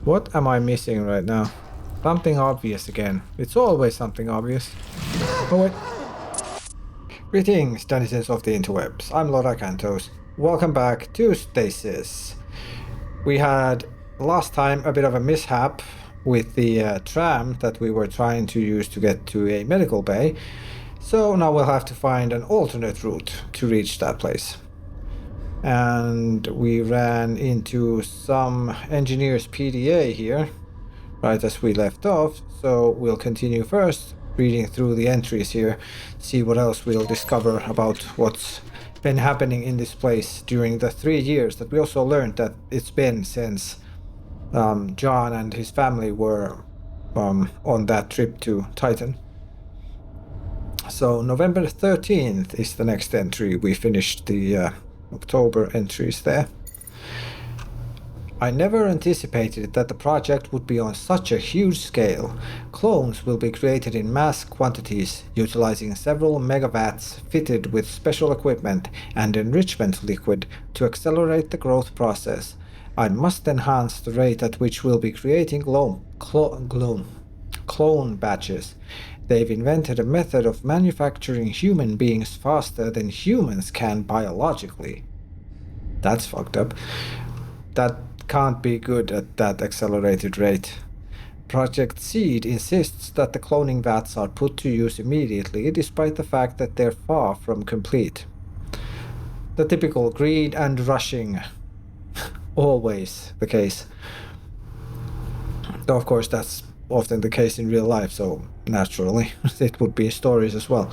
What am I missing right now? Something obvious again. It's always something obvious. Oh wait. Greetings, denizens of the interwebs. I'm Lord Acantos. Welcome back to Stasis. We had last time a bit of a mishap with the tram that we were trying to use to get to a medical bay. So now we'll have to find an alternate route to reach that place. And we ran into some engineer's PDA here, right as we left off, so we'll continue first, reading through the entries here, see what else we'll discover about what's been happening in this place during the 3 years that we also learned that it's been since John and his family were on that trip to Titan. So November 13th is the next entry. We finished the October entries there. I never anticipated that the project would be on such a huge scale. Clones will be created in mass quantities, utilizing several megavats fitted with special equipment and enrichment liquid to accelerate the growth process. I must enhance the rate at which we'll be creating clone batches. They've invented a method of manufacturing human beings faster than humans can biologically. That's fucked up. That can't be good at that accelerated rate. Project Seed insists that the cloning vats are put to use immediately, despite the fact that they're far from complete. The typical greed and rushing. Always the case. Though of course that's often the case in real life, so naturally it would be in stories as well.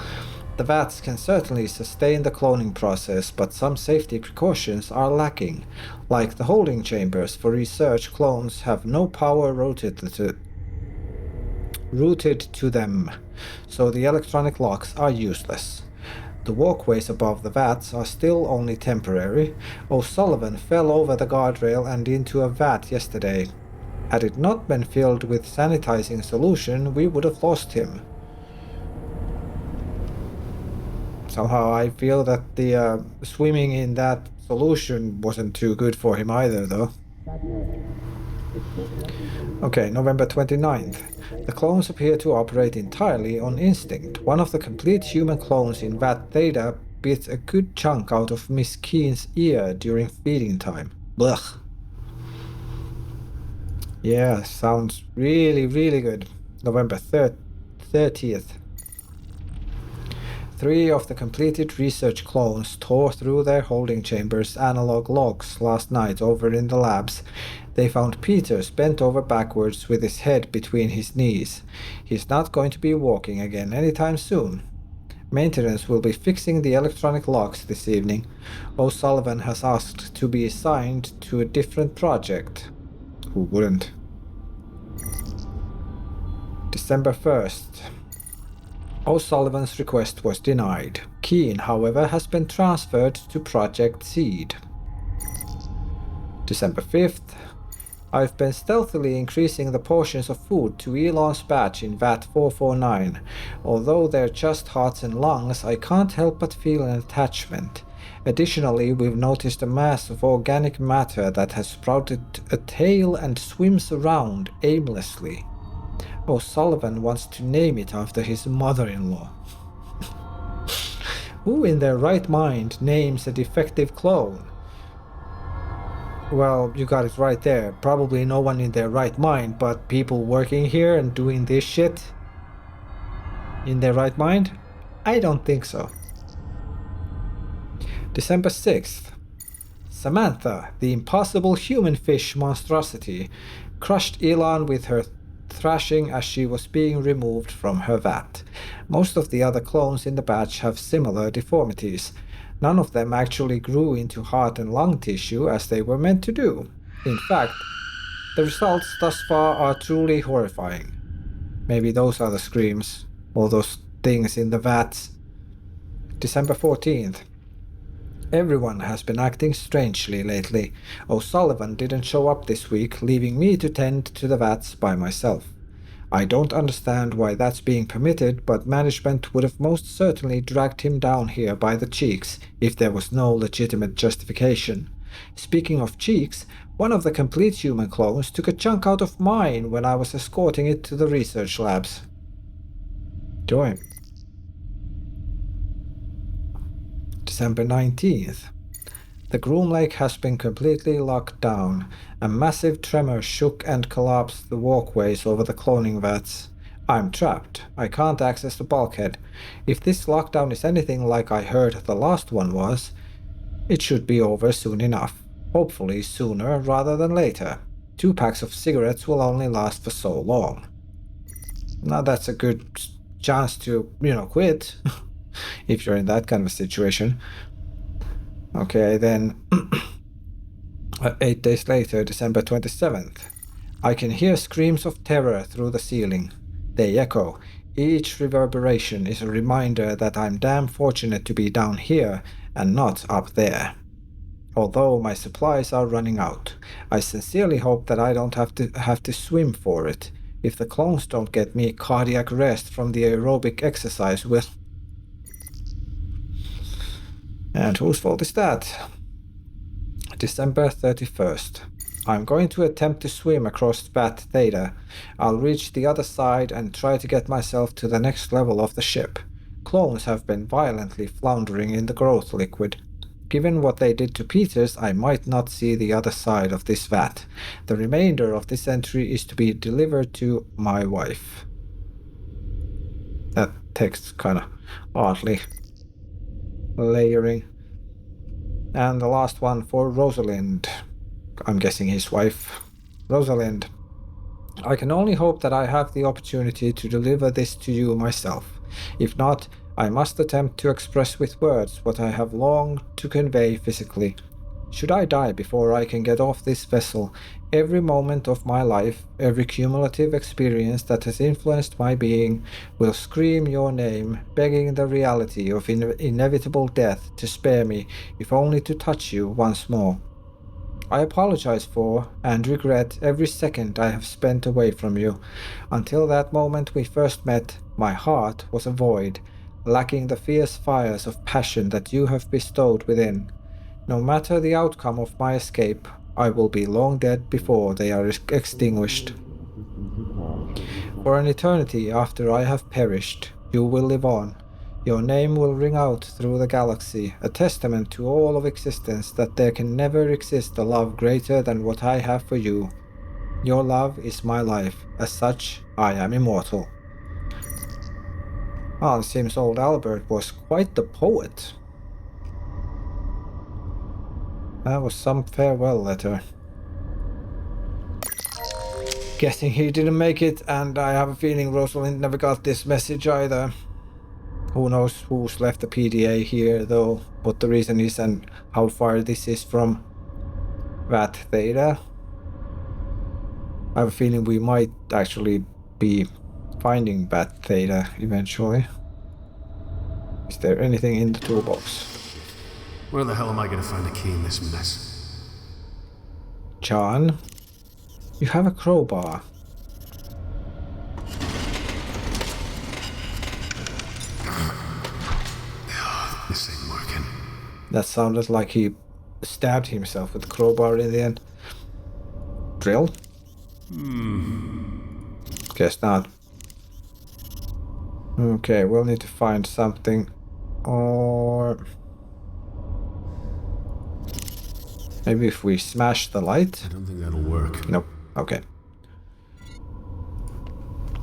The vats can certainly sustain the cloning process, but some safety precautions are lacking. Like the holding chambers for research, clones have no power rooted to them, so the electronic locks are useless. The walkways above the vats are still only temporary. O'Sullivan fell over the guardrail and into a vat yesterday. Had it not been filled with sanitizing solution, we would have lost him. Somehow I feel that the swimming in that solution wasn't too good for him either, though. Okay, November 29th. The clones appear to operate entirely on instinct. One of the complete human clones in Vat Theta bit a good chunk out of Miss Keen's ear during feeding time. Blech. Yeah, sounds really, really good. November 30th. 3 of the completed research clones tore through their holding chambers' analog logs last night over in the labs. They found Peters bent over backwards with his head between his knees. He's not going to be walking again anytime soon. Maintenance will be fixing the electronic locks this evening. O'Sullivan has asked to be assigned to a different project. Who wouldn't? December 1st. O'Sullivan's request was denied. Keen, however, has been transferred to Project Seed. December 5th. I've been stealthily increasing the portions of food to Elon's batch in VAT 449. Although they're just hearts and lungs, I can't help but feel an attachment. Additionally, we've noticed a mass of organic matter that has sprouted a tail and swims around aimlessly. O'Sullivan wants to name it after his mother-in-law. Who in their right mind names a defective clone? Well, you got it right there. Probably no one in their right mind, but people working here and doing this shit in their right mind? I don't think so. December 6th. Samantha, the impossible human fish monstrosity, crushed Elon with her thrashing as she was being removed from her vat. Most of the other clones in the batch have similar deformities. None of them actually grew into heart and lung tissue as they were meant to do. In fact, the results thus far are truly horrifying. Maybe those are the screams, all those things in the vats. December 14th. Everyone has been acting strangely lately. O'Sullivan didn't show up this week, leaving me to tend to the vats by myself. I don't understand why that's being permitted, but management would have most certainly dragged him down here by the cheeks if there was no legitimate justification. Speaking of cheeks, one of the complete human clones took a chunk out of mine when I was escorting it to the research labs. Joy. December 19th. The Groom Lake has been completely locked down. A massive tremor shook and collapsed the walkways over the cloning vats. I'm trapped. I can't access the bulkhead. If this lockdown is anything like I heard the last one was, it should be over soon enough. Hopefully sooner rather than later. 2 packs of cigarettes will only last for so long. Now that's a good chance to, quit. If you're in that kind of a situation. Okay, then 8 days later, December 27th. I can hear screams of terror through the ceiling. They echo. Each reverberation is a reminder that I'm damn fortunate to be down here and not up there. Although my supplies are running out, I sincerely hope that I don't have to swim for it. If the clones don't get me cardiac arrest from the aerobic exercise with... And whose fault is that? December 31st. I'm going to attempt to swim across Vat Theta. I'll reach the other side and try to get myself to the next level of the ship. Clones have been violently floundering in the growth liquid. Given what they did to Peters, I might not see the other side of this vat. The remainder of this entry is to be delivered to my wife. That text's kinda oddly layering. And the last one for Rosalind. I'm guessing his wife. Rosalind. I can only hope that I have the opportunity to deliver this to you myself. If not, I must attempt to express with words what I have longed to convey physically. Should I die before I can get off this vessel, every moment of my life, every cumulative experience that has influenced my being, will scream your name, begging the reality of inevitable death to spare me, if only to touch you once more. I apologize for and regret every second I have spent away from you. Until that moment we first met, my heart was a void, lacking the fierce fires of passion that you have bestowed within. No matter the outcome of my escape, I will be long dead before they are extinguished. For an eternity after I have perished, you will live on. Your name will ring out through the galaxy, a testament to all of existence that there can never exist a love greater than what I have for you. Your love is my life. As such, I am immortal. Well, it seems old Albert was quite the poet. That was some farewell letter. Guessing he didn't make it, and I have a feeling Rosalind never got this message either. Who knows who's left the PDA here, though, what the reason is and how far this is from Vat Theta. I have a feeling we might actually be finding Vat Theta eventually. Is there anything in the toolbox? Where the hell am I gonna find a key in this mess? John, you have a crowbar. This ain't working. That sounded like he stabbed himself with the crowbar in the end. Drill? Guess not. Okay, we'll need to find something. Or... maybe if we smash the light? I don't think that'll work. Nope. Okay.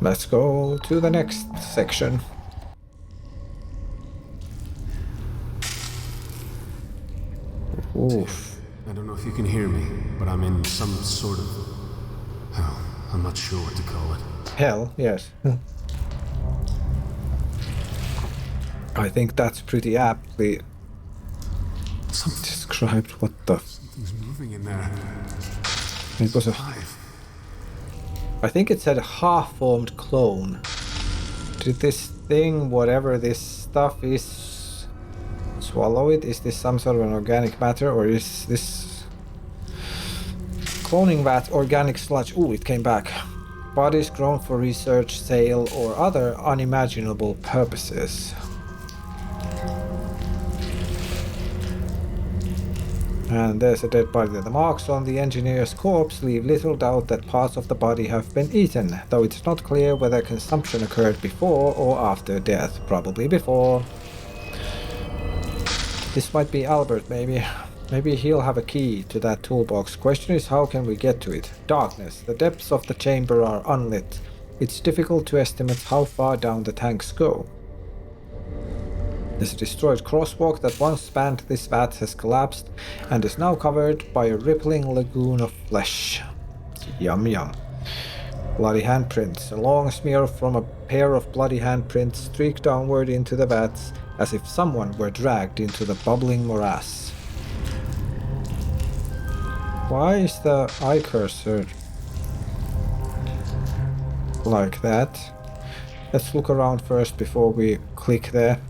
Let's go to the next section. Oof. I don't know if you can hear me, but I'm in some sort of... hell, I'm not sure what to call it. Hell, yes. I think that's pretty aptly described. What the... something's moving in there. It was a... I think it said half-formed clone. Did this thing, whatever this stuff is, swallow it? Is this some sort of an organic matter, or is this... cloning vat organic sludge? Ooh, it came back. Bodies grown for research, sale, or other unimaginable purposes. And there's a dead body. The marks on the engineer's corpse leave little doubt that parts of the body have been eaten, though it's not clear whether consumption occurred before or after death. Probably before. This might be Albert, maybe. Maybe he'll have a key to that toolbox. Question is, how can we get to it? Darkness. The depths of the chamber are unlit. It's difficult to estimate how far down the tanks go. This destroyed crosswalk that once spanned this vat has collapsed and is now covered by a rippling lagoon of flesh. Yum yum. Bloody handprints. A long smear from a pair of bloody handprints streak downward into the vats as if someone were dragged into the bubbling morass. Why is the eye cursor like that? Let's look around first before we click there.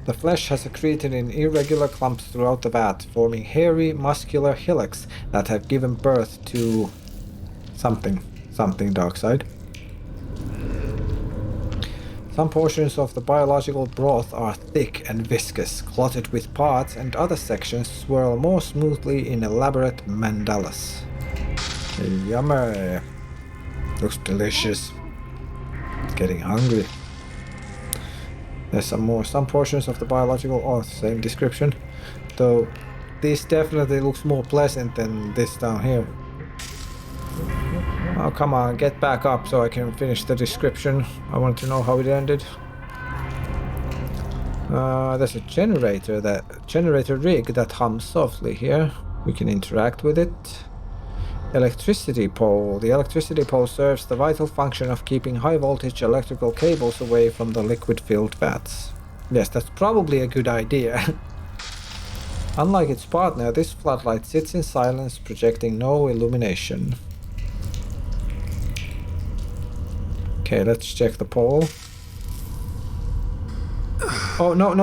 The flesh has accreted in irregular clumps throughout the vat, forming hairy, muscular hillocks that have given birth to something dark side. Some portions of the biological broth are thick and viscous, clotted with parts, and other sections swirl more smoothly in elaborate mandalas. Yummy! Looks delicious. It's getting hungry. There's some more. Some portions of the biological... Oh, same description. Though this definitely looks more pleasant than this down here. Oh, come on, get back up so I can finish the description. I want to know how it ended. There's a generator rig that hums softly here. We can interact with it. Electricity pole. The electricity pole serves the vital function of keeping high voltage electrical cables away from the liquid-filled vats. Yes, that's probably a good idea. Unlike its partner, this floodlight sits in silence, projecting no illumination. Okay, let's check the pole. Oh, no.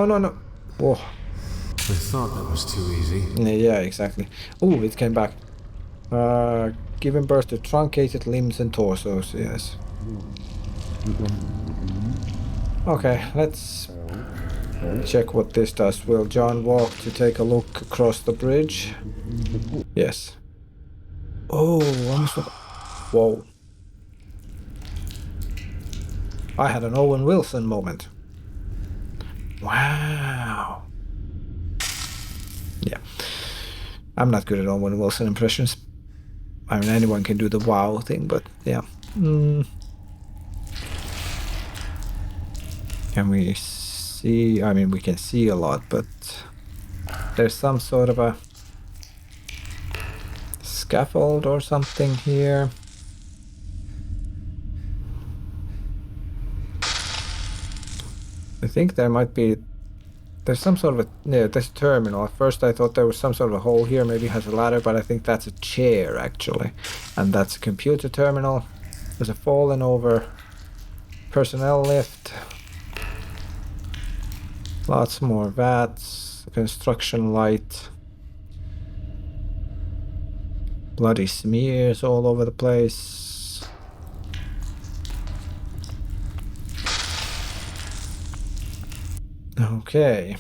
Whoa. I thought that was too easy. Yeah, exactly. Ooh, it came back. Giving birth to truncated limbs and torsos, yes. Okay, let's check what this does. Will John walk to take a look across the bridge? Yes. Oh, whoa. I had an Owen Wilson moment. Wow. Yeah. I'm not good at Owen Wilson impressions. I mean, anyone can do the wow thing, but yeah. Can we see? I mean, we can see a lot, but there's some sort of a scaffold or something here. I think there might be... There's some sort of a... Yeah, there's a terminal. At first I thought there was some sort of a hole here. Maybe it has a ladder, but I think that's a chair, actually. And that's a computer terminal. There's a fallen over personnel lift. Lots more vats. Construction light. Bloody smears all over the place. Okay.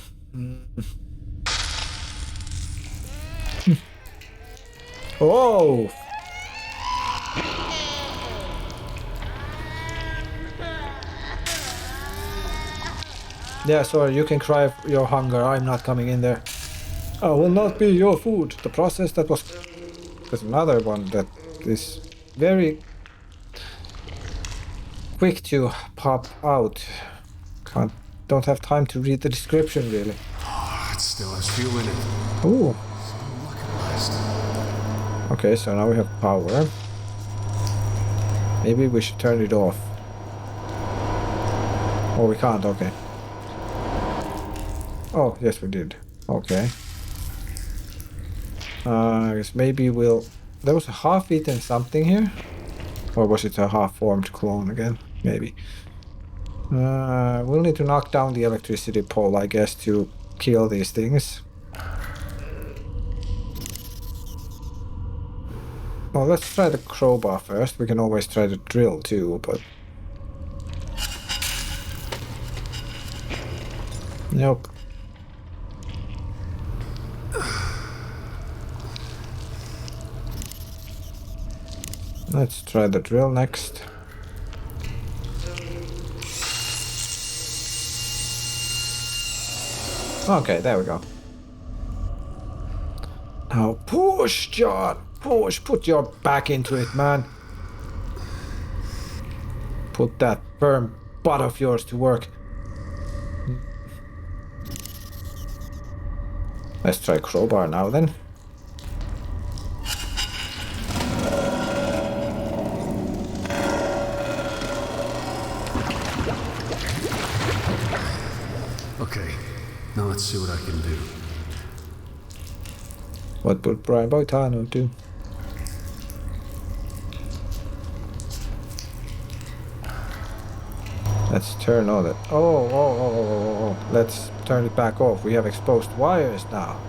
Oh! Yeah, sorry, you can cry your hunger. I'm not coming in there. I will not be your food. The process that was... There's another one that is very quick to pop out. Don't have time to read the description, really. Oh, it still has fuel in it. Ooh. So Okay, so now we have power. Maybe we should turn it off. Oh, we can't, okay. Oh, yes we did. Okay. I guess maybe we'll... There was a half-eaten something here? Or was it a half-formed clone again? Maybe. We'll need to knock down the electricity pole, I guess, to kill these things. Well, let's try the crowbar first. We can always try the drill too, but... Nope. Let's try the drill next. Okay, there we go. Now push, John! Push! Put your back into it, man! Put that firm butt of yours to work. Let's try crowbar now then. Okay, now let's see what I can do. What would Brian Boitano do? Let's turn on it. Oh. Let's turn it back off. We have exposed wires now.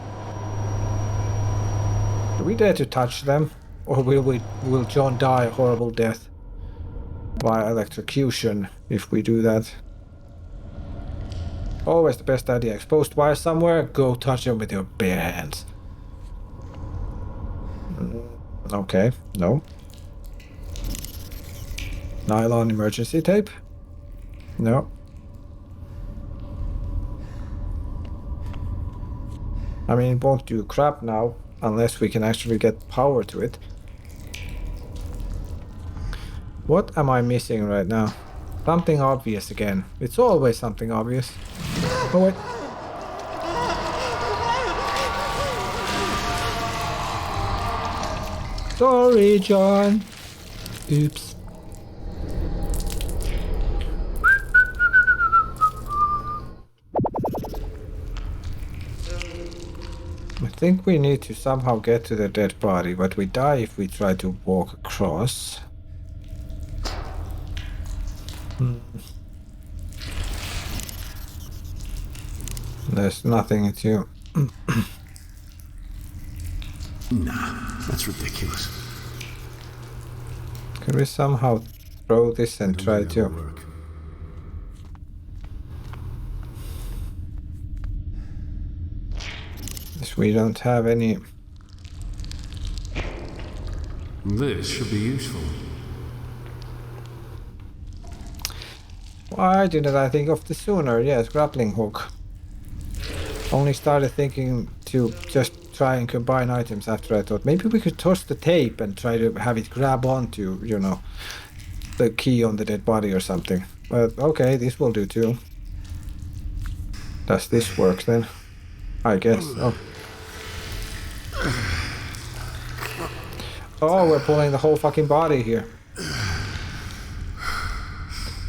Do we dare to touch them? Or will John die a horrible death by electrocution if we do that? Always the best idea. Exposed wire somewhere, go touch them with your bare hands. Okay, no. Nylon emergency tape? No. I mean, it won't do crap now, unless we can actually get power to it. What am I missing right now? Something obvious again. It's always something obvious. Oh wait. Sorry, John. Oops. I think we need to somehow get to the dead body, but we die if we try to walk across. There's nothing to... Nah, that's ridiculous. Can we somehow throw this and try to... Work. Yes, we don't have any... This should be useful. Why didn't I think of this sooner? Yes, grappling hook. Only started thinking to just try and combine items after I thought maybe we could toss the tape and try to have it grab onto, you know, the key on the dead body or something. But okay, this will do too. Does this work then? I guess. Oh, we're pulling the whole fucking body here.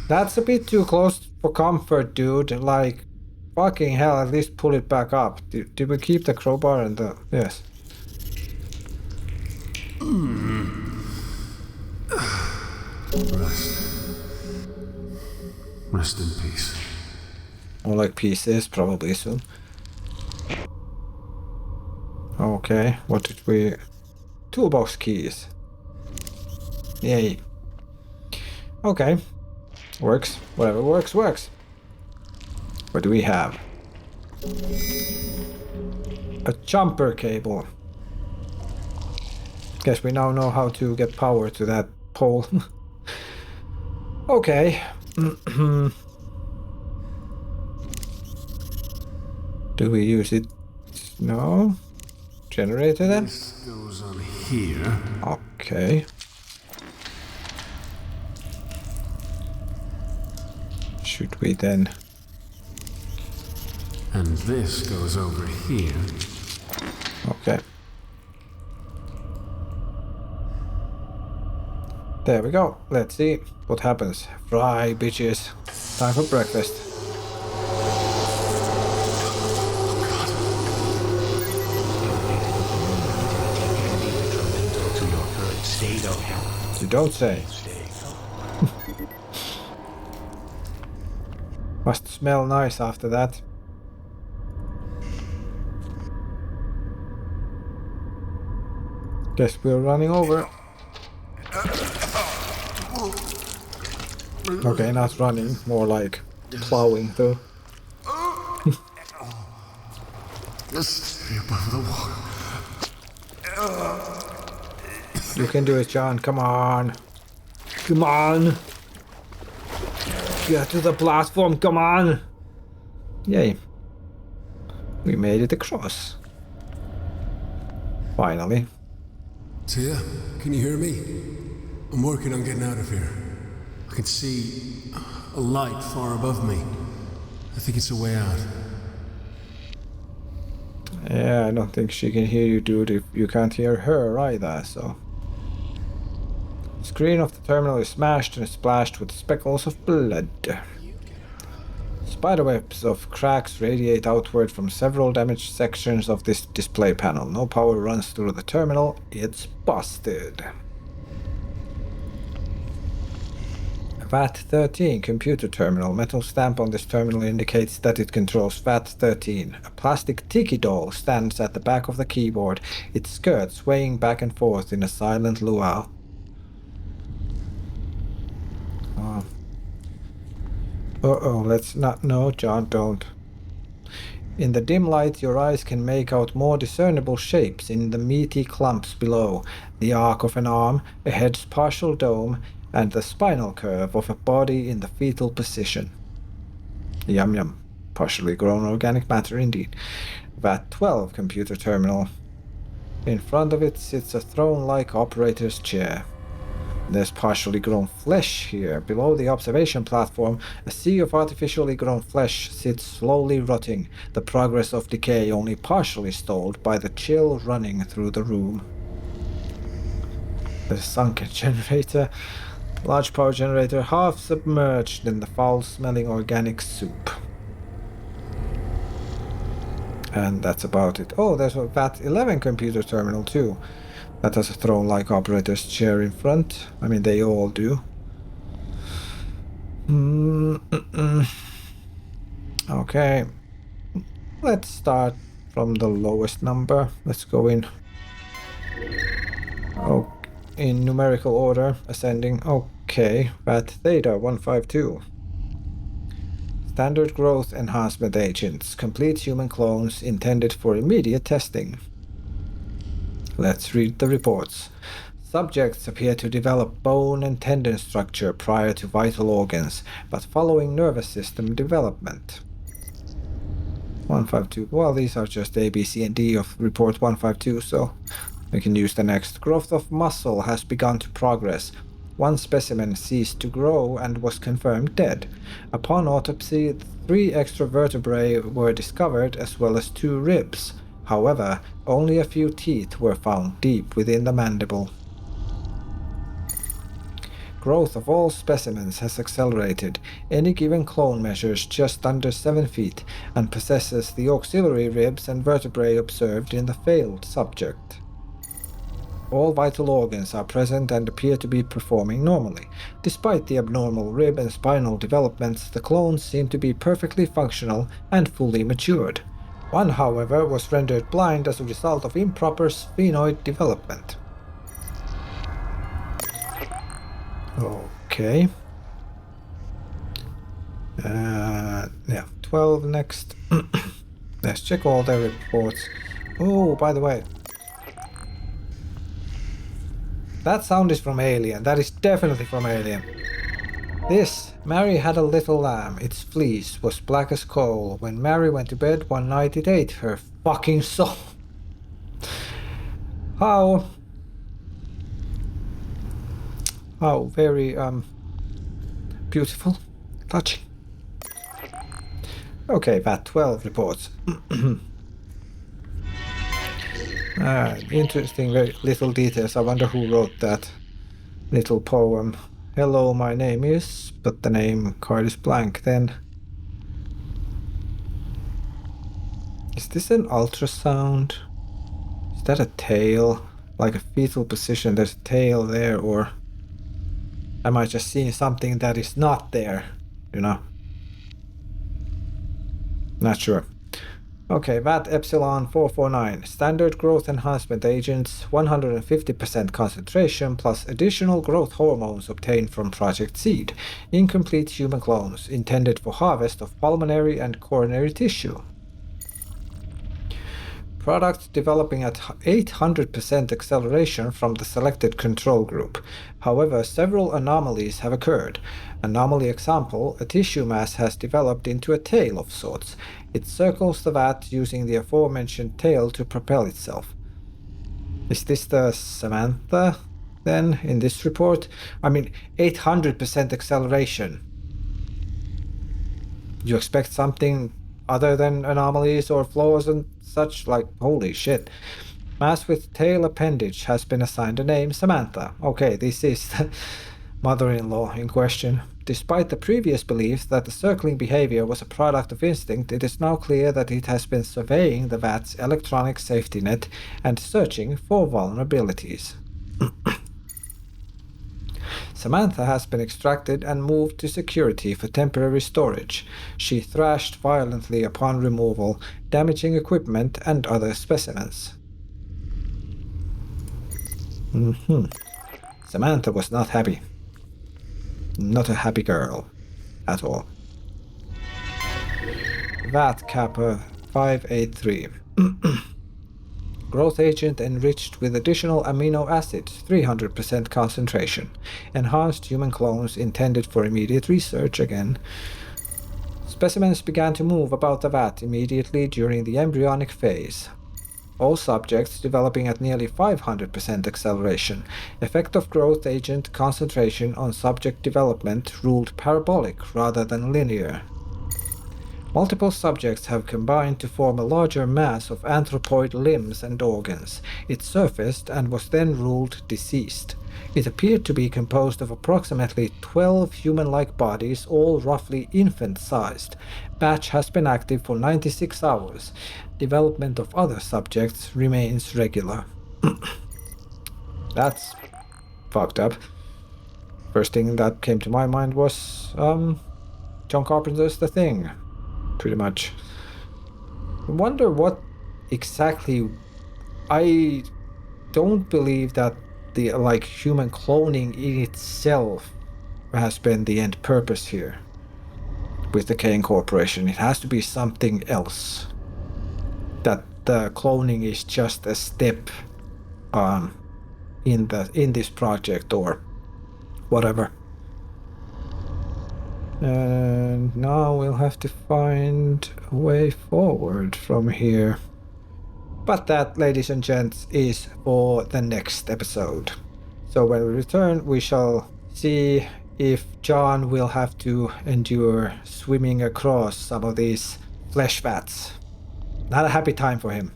That's a bit too close for comfort, dude. Like, fucking hell, at least pull it back up. Did we keep the crowbar and the... Yes. Rest in peace. More like pieces, probably soon. Okay, what did we... Toolbox keys. Yay. Okay. Works. Whatever works, works. What do we have? A jumper cable. Guess we now know how to get power to that pole. Okay. Do we use it? No. Generator then? This goes on here. Okay. Should we then... And this goes over here. Okay. There we go. Let's see what happens. Fry, bitches. Time for breakfast. You don't say. Must smell nice after that. Guess we're running over. Okay, not running, more like plowing through. Just stay above the water. You can do it, John. Come on. Come on. Get to the platform. Come on. Yay. We made it across. Finally. Tia, can you hear me? I'm working on getting out of here. I can see a light far above me. I think it's a way out. Yeah, I don't think she can hear you, dude, if you can't hear her either, so... The screen of the terminal is smashed and splashed with speckles of blood. Spiderwebs of cracks radiate outward from several damaged sections of this display panel. No power runs through the terminal. It's busted. VAT-13 computer terminal. Metal stamp on this terminal indicates that it controls VAT-13. A plastic tiki doll stands at the back of the keyboard, its skirt swaying back and forth in a silent luau. Uh-oh, let's not... No, John, don't. In the dim light, your eyes can make out more discernible shapes in the meaty clumps below. The arc of an arm, a head's partial dome, and the spinal curve of a body in the fetal position. Yum yum. Partially grown organic matter indeed. VAT-12 computer terminal. In front of it sits a throne-like operator's chair. There's partially grown flesh here. Below the observation platform, a sea of artificially grown flesh sits slowly rotting, the progress of decay only partially stalled by the chill running through the room. The sunken generator, large power generator, half submerged in the foul-smelling organic soup. And that's about it. Oh, there's a VAT-11 computer terminal too. That has a throne-like operator's chair in front. I mean, they all do. Okay. Let's start from the lowest number. Let's go in. Oh, in numerical order, ascending. Okay. VAT-Theta 152. Standard growth enhancement agents. Complete human clones intended for immediate testing. Let's read the reports. Subjects appear to develop bone and tendon structure prior to vital organs, but following nervous system development. 152. Well, these are just A, B, C, and D of report 152, so we can use the next. Growth of muscle has begun to progress. One specimen ceased to grow and was confirmed dead. Upon autopsy, 3 extra vertebrae were discovered as well as 2 ribs. However, only a few teeth were found deep within the mandible. Growth of all specimens has accelerated. Any given clone measures just under 7 feet and possesses the auxiliary ribs and vertebrae observed in the failed subject. All vital organs are present and appear to be performing normally. Despite the abnormal rib and spinal developments, the clones seem to be perfectly functional and fully matured. One, however, was rendered blind as a result of improper sphenoid development. Okay. Yeah, 12 next. Let's check all the reports. Oh, by the way. That sound is from Alien. That is definitely from Alien. This, Mary had a little lamb. Its fleece was black as coal. When Mary went to bed one night, it ate her fucking soul. How very, beautiful. Touching. Okay, VAT-12 reports. Interesting, very little details. I wonder who wrote that little poem. Hello, my name is... But the name card is blank then. Is this an ultrasound? Is that a tail? Like a fetal position, there's a tail there, or... Am I just seeing something that is not there? You know? Not sure. Okay, VAT Epsilon 449. Standard growth enhancement agents, 150% concentration plus additional growth hormones obtained from Project Seed. Incomplete human clones, intended for harvest of pulmonary and coronary tissue. Product developing at 800% acceleration from the selected control group. However, several anomalies have occurred. Anomaly example, a tissue mass has developed into a tail of sorts. It circles the vat using the aforementioned tail to propel itself. Is this the Samantha, then, in this report? I mean, 800% acceleration. You expect something other than anomalies or flaws and such? Like, holy shit. Mass with tail appendage has been assigned a name, Samantha. Okay, this is the mother-in-law in question. Despite the previous beliefs that the circling behavior was a product of instinct, it is now clear that it has been surveying the vat's electronic safety net and searching for vulnerabilities. Samantha has been extracted and moved to security for temporary storage. She thrashed violently upon removal, damaging equipment and other specimens. Samantha was not happy. Not a happy girl at all. Vat Kappa 583. Growth agent enriched with additional amino acids, 300% concentration. Enhanced human clones intended for immediate research again. Specimens began to move about the vat immediately during the embryonic phase. All subjects developing at nearly 500% acceleration. Effect of growth agent concentration on subject development ruled parabolic rather than linear. Multiple subjects have combined to form a larger mass of anthropoid limbs and organs. It surfaced and was then ruled deceased. It appeared to be composed of approximately 12 human-like bodies, all roughly infant-sized. Batch has been active for 96 hours. Development of other subjects remains regular. That's fucked up. First thing that came to my mind was John Carpenter's The Thing. Pretty much. I wonder what exactly. I don't believe that the human cloning in itself has been the end purpose here with the Kane Corporation. It has to be something else. That the cloning is just a step in this project or whatever. And now we'll have to find a way forward from here. But that, ladies and gents, is for the next episode. So when we return, we shall see if John will have to endure swimming across some of these flesh vats. Not a happy time for him.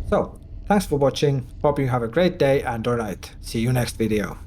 So, thanks for watching. Hope you have a great day and or night. See you next video.